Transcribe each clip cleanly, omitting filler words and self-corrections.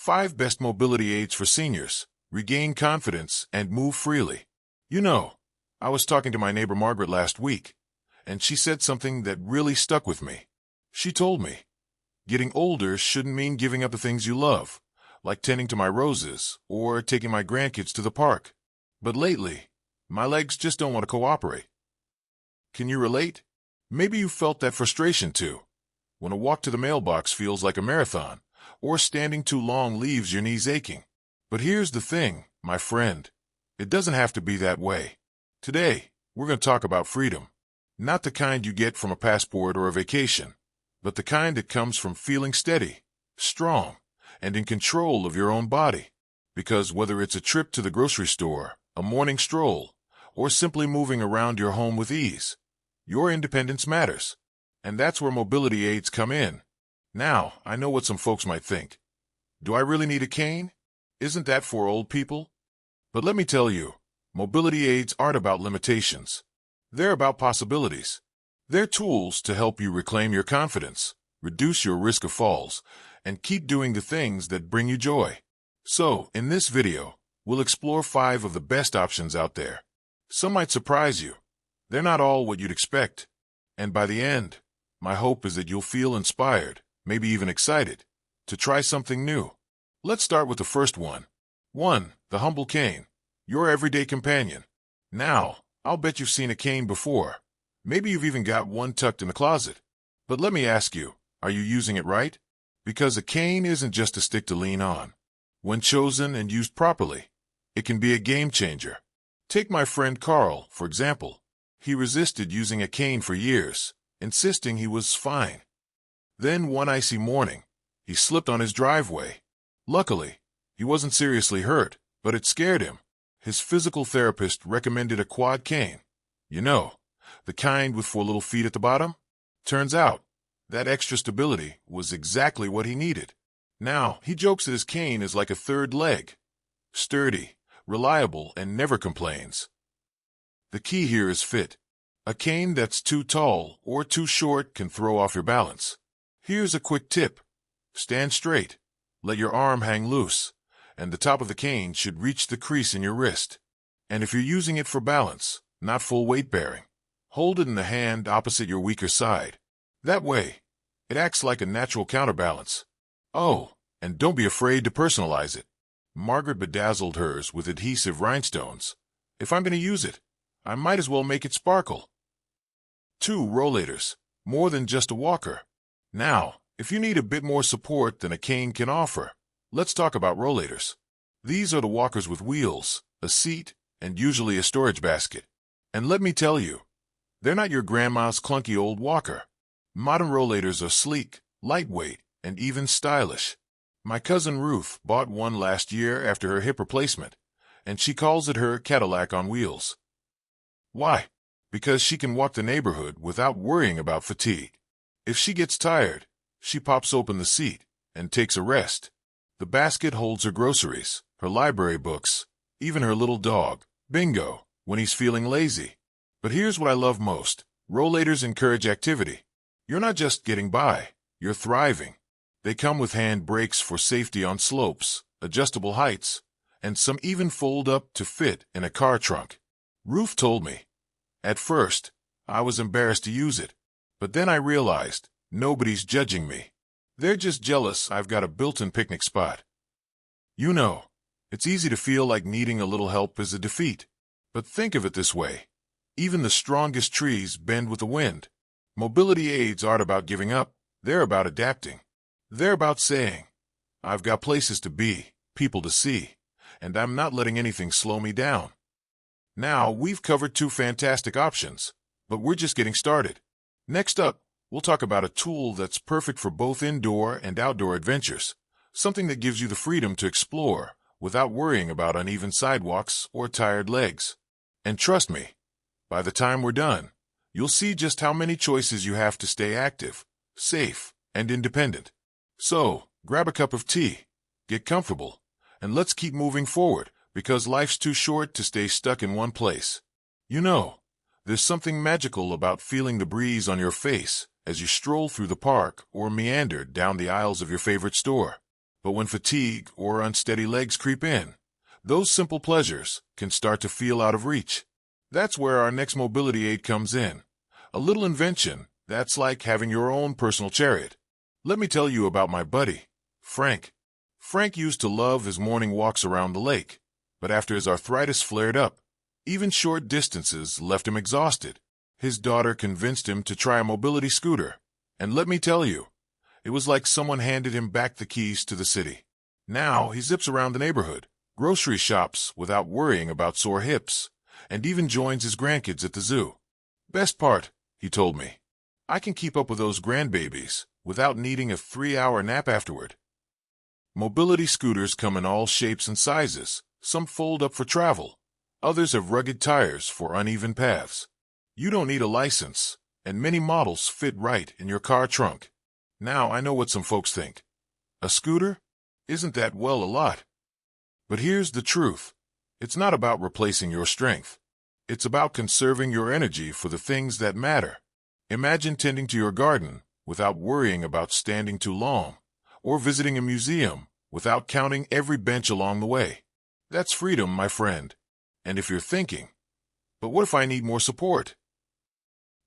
5 best mobility aids for seniors. Regain confidence and move freely. You know, I was talking to my neighbor Margaret last week, and she said something that really stuck with me. She told me, getting older shouldn't mean giving up the things you love, like tending to my roses or taking my grandkids to the park. But lately, my legs just don't want to cooperate. Can you relate? Maybe you felt that frustration too, when a walk to the mailbox feels like a marathon, or standing too long leaves your knees aching. But here's the thing, my friend. It doesn't have to be that way. Today, we're going to talk about freedom. Not the kind you get from a passport or a vacation, but the kind that comes from feeling steady, strong, and in control of your own body. Because whether it's a trip to the grocery store, a morning stroll, or simply moving around your home with ease, your independence matters. And that's where mobility aids come in. Now, I know what some folks might think. Do I really need a cane? Isn't that for old people? But let me tell you, mobility aids aren't about limitations. They're about possibilities. They're tools to help you reclaim your confidence, reduce your risk of falls, and keep doing the things that bring you joy. So, in this video, we'll explore 5 of the best options out there. Some might surprise you. They're not all what you'd expect. And by the end, my hope is that you'll feel inspired, maybe even excited, to try something new. Let's start with the first one. 1. The humble cane. Your everyday companion. Now, I'll bet you've seen a cane before. Maybe you've even got one tucked in the closet. But let me ask you, are you using it right? Because a cane isn't just a stick to lean on. When chosen and used properly, it can be a game changer. Take my friend Carl, for example. He resisted using a cane for years, insisting he was fine. Then one icy morning, he slipped on his driveway. Luckily, he wasn't seriously hurt, but it scared him. His physical therapist recommended a quad cane. You know, the kind with 4 little feet at the bottom? Turns out, that extra stability was exactly what he needed. Now, he jokes that his cane is like a third leg. Sturdy, reliable, and never complains. The key here is fit. A cane that's too tall or too short can throw off your balance. Here's a quick tip. Stand straight. Let your arm hang loose, and the top of the cane should reach the crease in your wrist. And if you're using it for balance, not full weight bearing, hold it in the hand opposite your weaker side. That way, it acts like a natural counterbalance. Oh, and don't be afraid to personalize it. Margaret bedazzled hers with adhesive rhinestones. If I'm going to use it, I might as well make it sparkle. 2. Rollators. More than just a walker. Now, if you need a bit more support than a cane can offer, let's talk about rollators. These are the walkers with wheels, a seat, and usually a storage basket. And let me tell you, they're not your grandma's clunky old walker. Modern rollators are sleek, lightweight, and even stylish. My cousin Ruth bought one last year after her hip replacement, and she calls it her Cadillac on wheels. Why? Because she can walk the neighborhood without worrying about fatigue. If she gets tired, she pops open the seat and takes a rest. The basket holds her groceries, her library books, even her little dog, Bingo, when he's feeling lazy. But here's what I love most. Rollators encourage activity. You're not just getting by, you're thriving. They come with hand brakes for safety on slopes, adjustable heights, and some even fold up to fit in a car trunk. Ruth told me. At first, I was embarrassed to use it, but then I realized nobody's judging me. They're just jealous I've got a built-in picnic spot. You know, it's easy to feel like needing a little help is a defeat. But think of it this way. Even the strongest trees bend with the wind. Mobility aids aren't about giving up. They're about adapting. They're about saying, I've got places to be, people to see, and I'm not letting anything slow me down. Now, we've covered 2 fantastic options, but we're just getting started. Next up, we'll talk about a tool that's perfect for both indoor and outdoor adventures, something that gives you the freedom to explore without worrying about uneven sidewalks or tired legs. And trust me, by the time we're done, you'll see just how many choices you have to stay active, safe, and independent. So, grab a cup of tea, get comfortable, and let's keep moving forward, because life's too short to stay stuck in one place. You know, there's something magical about feeling the breeze on your face as you stroll through the park or meander down the aisles of your favorite store. But when fatigue or unsteady legs creep in, those simple pleasures can start to feel out of reach. That's where our next mobility aid comes in. A little invention that's like having your own personal chariot. Let me tell you about my buddy, Frank. Frank used to love his morning walks around the lake, but after his arthritis flared up, even short distances left him exhausted. His daughter convinced him to try a mobility scooter, and let me tell you, it was like someone handed him back the keys to the city. Now he zips around the neighborhood, grocery shops without worrying about sore hips, and even joins his grandkids at the zoo. Best part, he told me, I can keep up with those grandbabies without needing a 3-hour nap afterward. Mobility scooters come in all shapes and sizes. Some fold up for travel. Others have rugged tires for uneven paths. You don't need a license, and many models fit right in your car trunk. Now I know what some folks think. A scooter? Isn't that, well, a lot? But here's the truth. It's not about replacing your strength. It's about conserving your energy for the things that matter. Imagine tending to your garden without worrying about standing too long, or visiting a museum without counting every bench along the way. That's freedom, my friend. And if you're thinking, but what if I need more support?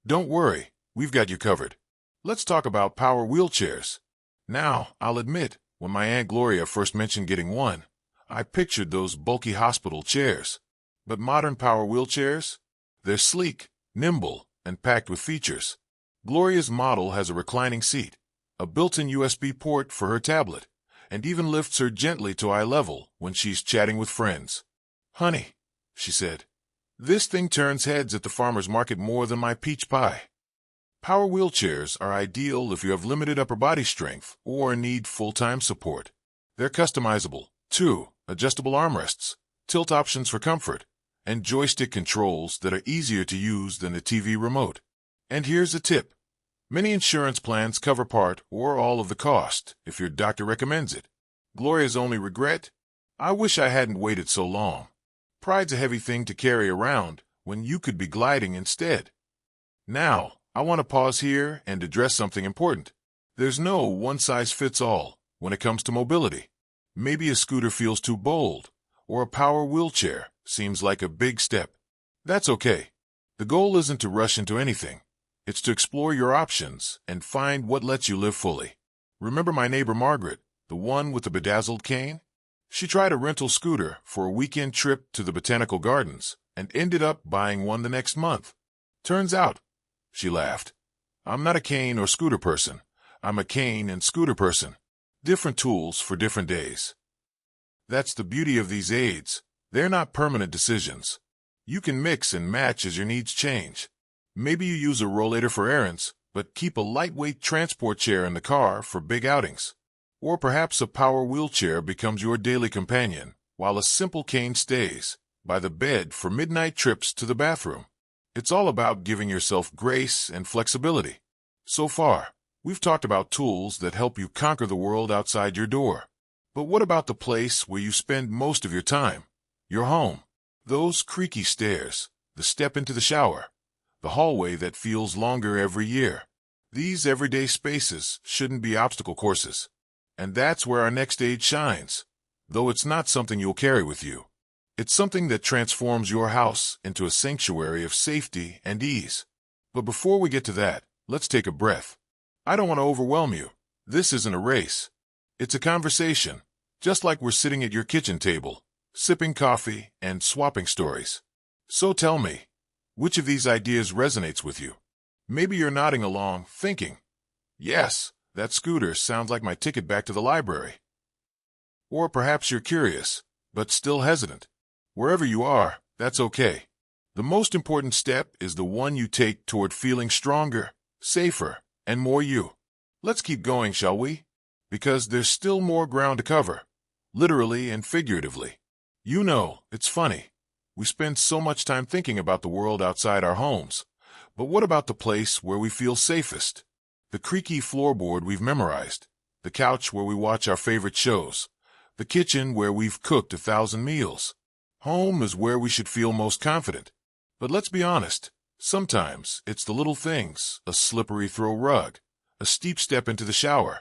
Don't worry, we've got you covered. Let's talk about power wheelchairs. Now, I'll admit, when my Aunt Gloria first mentioned getting one, I pictured those bulky hospital chairs. But modern power wheelchairs? They're sleek, nimble, and packed with features. Gloria's model has a reclining seat, a built-in USB port for her tablet, and even lifts her gently to eye level when she's chatting with friends. "Honey," she said, "this thing turns heads at the farmer's market more than my peach pie." Power wheelchairs are ideal if you have limited upper body strength or need full-time support. They're customizable, too, adjustable armrests, tilt options for comfort, and joystick controls that are easier to use than a TV remote. And here's a tip. Many insurance plans cover part or all of the cost if your doctor recommends it. Gloria's only regret? I wish I hadn't waited so long. Pride's a heavy thing to carry around when you could be gliding instead. Now, I want to pause here and address something important. There's no one-size-fits-all when it comes to mobility. Maybe a scooter feels too bold, or a power wheelchair seems like a big step. That's okay. The goal isn't to rush into anything. It's to explore your options and find what lets you live fully. Remember my neighbor Margaret, the one with the bedazzled cane? She tried a rental scooter for a weekend trip to the botanical gardens and ended up buying one the next month. Turns out, she laughed, I'm not a cane or scooter person. I'm a cane and scooter person. Different tools for different days. That's the beauty of these aids. They're not permanent decisions. You can mix and match as your needs change. Maybe you use a rollator for errands, but keep a lightweight transport chair in the car for big outings. Or perhaps a power wheelchair becomes your daily companion, while a simple cane stays by the bed for midnight trips to the bathroom. It's all about giving yourself grace and flexibility. So far, we've talked about tools that help you conquer the world outside your door. But what about the place where you spend most of your time? Your home. Those creaky stairs, the step into the shower, the hallway that feels longer every year. These everyday spaces shouldn't be obstacle courses. And that's where our next aid shines. Though it's not something you'll carry with you. It's something that transforms your house into a sanctuary of safety and ease. But before we get to that, let's take a breath. I don't want to overwhelm you. This isn't a race. It's a conversation, just like we're sitting at your kitchen table, sipping coffee and swapping stories. So tell me, which of these ideas resonates with you? Maybe you're nodding along, thinking, yes, that scooter sounds like my ticket back to the library. Or perhaps you're curious, but still hesitant. Wherever you are, that's okay. The most important step is the one you take toward feeling stronger, safer, and more you. Let's keep going, shall we? Because there's still more ground to cover, literally and figuratively. You know, it's funny. We spend so much time thinking about the world outside our homes. But what about the place where we feel safest? The creaky floorboard we've memorized, the couch where we watch our favorite shows, the kitchen where we've cooked 1,000 meals. Home is where we should feel most confident. But let's be honest, sometimes it's the little things, a slippery throw rug, a steep step into the shower,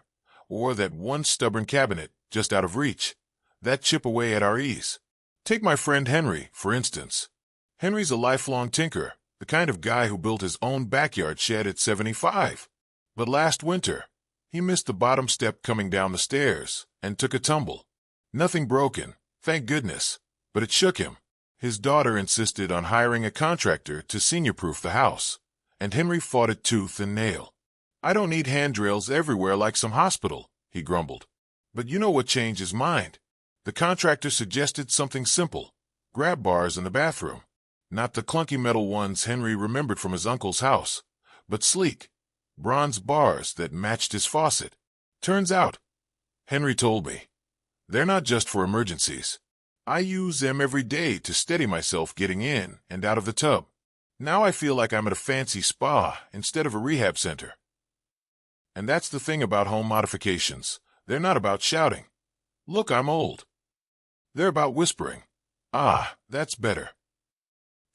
or that one stubborn cabinet just out of reach. That chip away at our ease. Take my friend Henry, for instance. Henry's a lifelong tinker, the kind of guy who built his own backyard shed at 75. But last winter, he missed the bottom step coming down the stairs and took a tumble. Nothing broken, thank goodness, but it shook him. His daughter insisted on hiring a contractor to senior-proof the house, and Henry fought it tooth and nail. "I don't need handrails everywhere like some hospital," he grumbled. But you know what changed his mind? The contractor suggested something simple: grab bars in the bathroom. Not the clunky metal ones Henry remembered from his uncle's house, but sleek, bronze bars that matched his faucet. Turns out, Henry told me, they're not just for emergencies. I use them every day to steady myself getting in and out of the tub. Now I feel like I'm at a fancy spa instead of a rehab center. And that's the thing about home modifications. They're not about shouting, "Look, I'm old." They're about whispering, "Ah, that's better."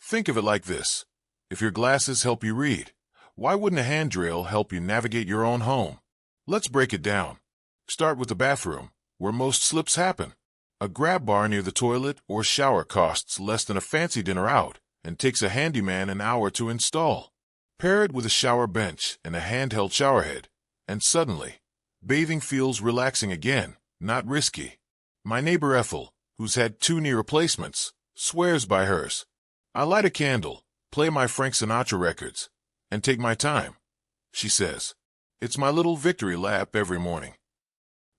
Think of it like this. If your glasses help you read, why wouldn't a handrail help you navigate your own home? Let's break it down. Start with the bathroom, where most slips happen. A grab bar near the toilet or shower costs less than a fancy dinner out and takes a handyman an hour to install. Pair it with a shower bench and a handheld showerhead, and suddenly, bathing feels relaxing again, not risky. My neighbor Ethel, who's had 2 knee replacements, swears by hers. "I light a candle, play my Frank Sinatra records, and take my time," she says. "It's my little victory lap every morning."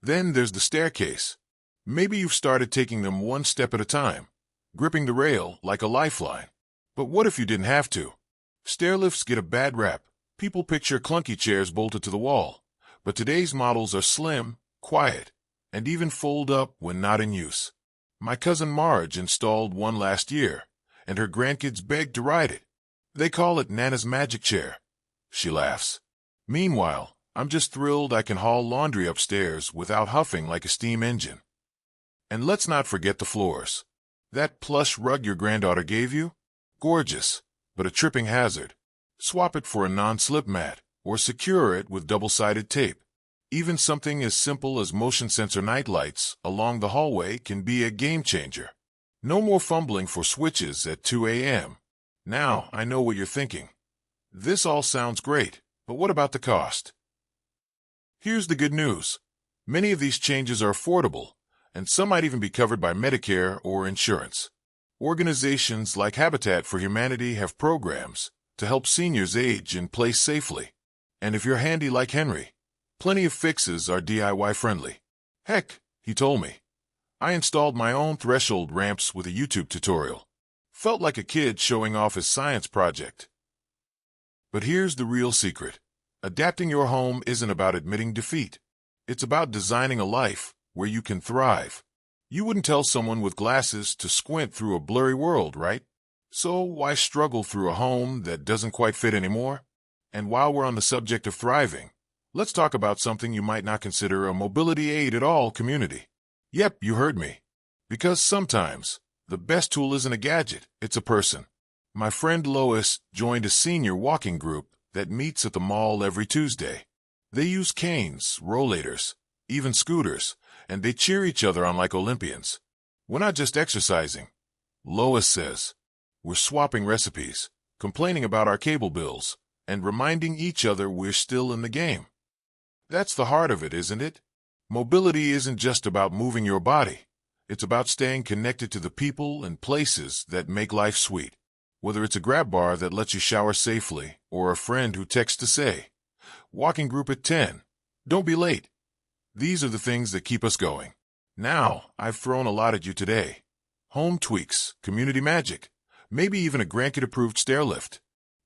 Then there's the staircase. Maybe you've started taking them one step at a time, gripping the rail like a lifeline. But what if you didn't have to? Stairlifts get a bad rap. People picture clunky chairs bolted to the wall. But today's models are slim, quiet, and even fold up when not in use. My cousin Marge installed one last year, and her grandkids begged to ride it. They call it Nana's magic chair. She laughs. Meanwhile, I'm just thrilled I can haul laundry upstairs without huffing like a steam engine. And let's not forget the floors. That plush rug your granddaughter gave you? Gorgeous, but a tripping hazard. Swap it for a non-slip mat, or secure it with double-sided tape. Even something as simple as motion sensor night lights along the hallway can be a game-changer. No more fumbling for switches at 2 a.m. Now I know what you're thinking. This all sounds great, but what about the cost? Here's the good news. Many of these changes are affordable, and some might even be covered by Medicare or insurance. Organizations like Habitat for Humanity have programs to help seniors age in place safely. And if you're handy like Henry, plenty of fixes are DIY-friendly. Heck, he told me, I installed my own threshold ramps with a YouTube tutorial. Felt like a kid showing off his science project. But here's the real secret. Adapting your home isn't about admitting defeat. It's about designing a life where you can thrive. You wouldn't tell someone with glasses to squint through a blurry world, right? So why struggle through a home that doesn't quite fit anymore? And while we're on the subject of thriving, let's talk about something you might not consider a mobility aid at all: community. Yep, you heard me. Because sometimes the best tool isn't a gadget, it's a person. My friend Lois joined a senior walking group that meets at the mall every Tuesday. They use canes, rollators, even scooters, and they cheer each other on like Olympians. We're not just exercising, Lois says. We're swapping recipes, complaining about our cable bills, and reminding each other we're still in the game. That's the heart of it, isn't it? Mobility isn't just about moving your body. It's about staying connected to the people and places that make life sweet. Whether it's a grab bar that lets you shower safely, or a friend who texts to say, "Walking group at 10. Don't be late." These are the things that keep us going. Now, I've thrown a lot at you today. Home tweaks, community magic, maybe even a grandkid-approved stairlift.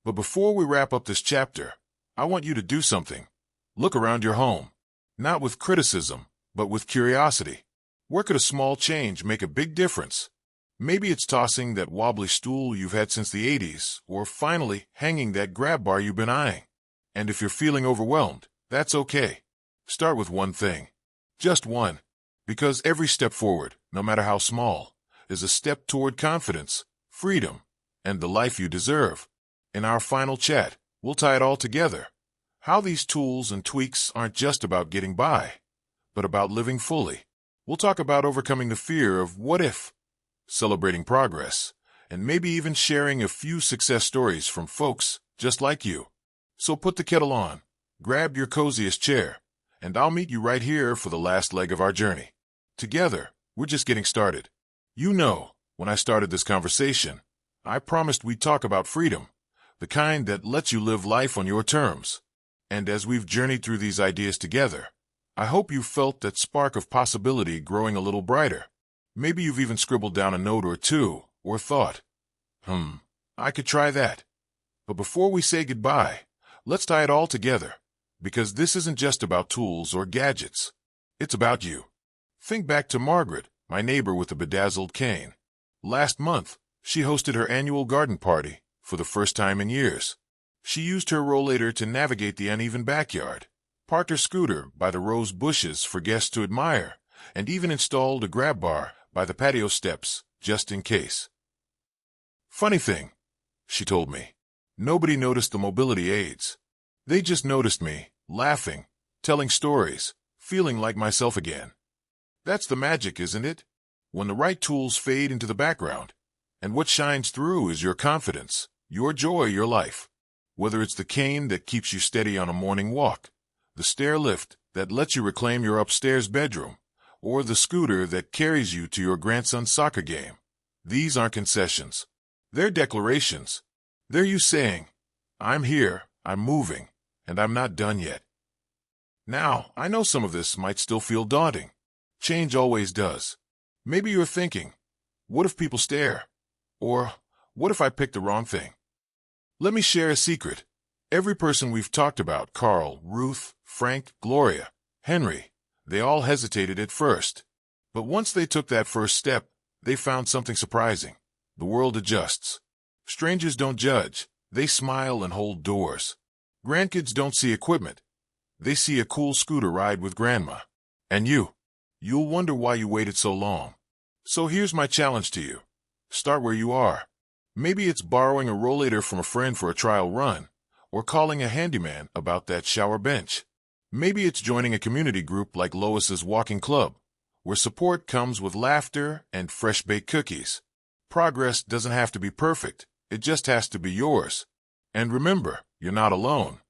But before we wrap up this chapter, I want you to do something. Look around your home. Not with criticism, but with curiosity. Where could a small change make a big difference? Maybe it's tossing that wobbly stool you've had since the 80s, or finally hanging that grab bar you've been eyeing. And if you're feeling overwhelmed, that's okay. Start with one thing. Just one. Because every step forward, no matter how small, is a step toward confidence, freedom, and the life you deserve. In our final chat, we'll tie it all together. How these tools and tweaks aren't just about getting by, but about living fully. We'll talk about overcoming the fear of what if, celebrating progress, and maybe even sharing a few success stories from folks just like you. So put the kettle on, grab your coziest chair, and I'll meet you right here for the last leg of our journey. Together, we're just getting started. You know, when I started this conversation, I promised we'd talk about freedom, the kind that lets you live life on your terms. And as we've journeyed through these ideas together, I hope you've felt that spark of possibility growing a little brighter. Maybe you've even scribbled down a note or two, or thought, I could try that. But before we say goodbye, let's tie it all together, because this isn't just about tools or gadgets. It's about you. Think back to Margaret, my neighbor with the bedazzled cane. Last month, she hosted her annual garden party for the first time in years. She used her rollator to navigate the uneven backyard, parked her scooter by the rose bushes for guests to admire, and even installed a grab bar by the patio steps just in case. Funny thing, she told me, nobody noticed the mobility aids. They just noticed me, laughing, telling stories, feeling like myself again. That's the magic, isn't it? When the right tools fade into the background, and what shines through is your confidence, your joy, your life. Whether it's the cane that keeps you steady on a morning walk, the stair lift that lets you reclaim your upstairs bedroom, or the scooter that carries you to your grandson's soccer game. These aren't concessions. They're declarations. They're you saying, I'm here, I'm moving, and I'm not done yet. Now, I know some of this might still feel daunting. Change always does. Maybe you're thinking, what if people stare? Or, what if I pick the wrong thing? Let me share a secret. Every person we've talked about, Carl, Ruth, Frank, Gloria, Henry, they all hesitated at first. But once they took that first step, they found something surprising. The world adjusts. Strangers don't judge. They smile and hold doors. Grandkids don't see equipment. They see a cool scooter ride with grandma. And you'll wonder why you waited so long. So here's my challenge to you. Start where you are. Maybe it's borrowing a rollator from a friend for a trial run, or calling a handyman about that shower bench. Maybe it's joining a community group like Lois's Walking Club, where support comes with laughter and fresh-baked cookies. Progress doesn't have to be perfect. It just has to be yours. And remember, you're not alone.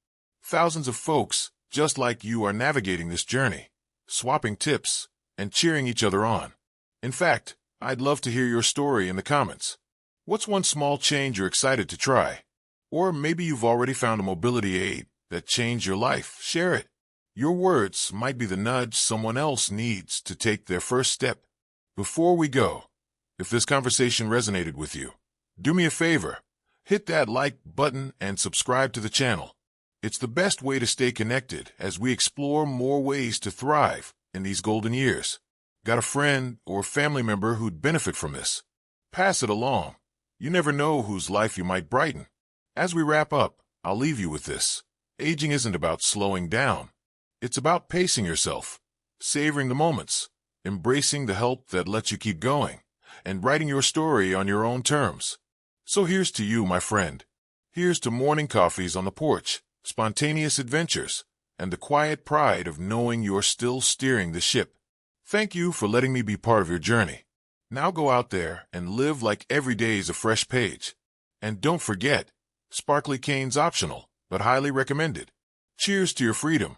Thousands of folks, just like you, are navigating this journey, swapping tips, and cheering each other on. In fact, I'd love to hear your story in the comments. What's one small change you're excited to try? Or maybe you've already found a mobility aid that changed your life. Share it. Your words might be the nudge someone else needs to take their first step. Before we go, if this conversation resonated with you, do me a favor. Hit that like button and subscribe to the channel. It's the best way to stay connected as we explore more ways to thrive in these golden years. Got a friend or family member who'd benefit from this? Pass it along. You never know whose life you might brighten. As we wrap up, I'll leave you with this. Aging isn't about slowing down. It's about pacing yourself, savoring the moments, embracing the help that lets you keep going, and writing your story on your own terms. So here's to you, my friend. Here's to morning coffees on the porch, spontaneous adventures, and the quiet pride of knowing you're still steering the ship. Thank you for letting me be part of your journey. Now go out there and live like every day is a fresh page. And don't forget, sparkly cane's optional, but highly recommended. Cheers to your freedom.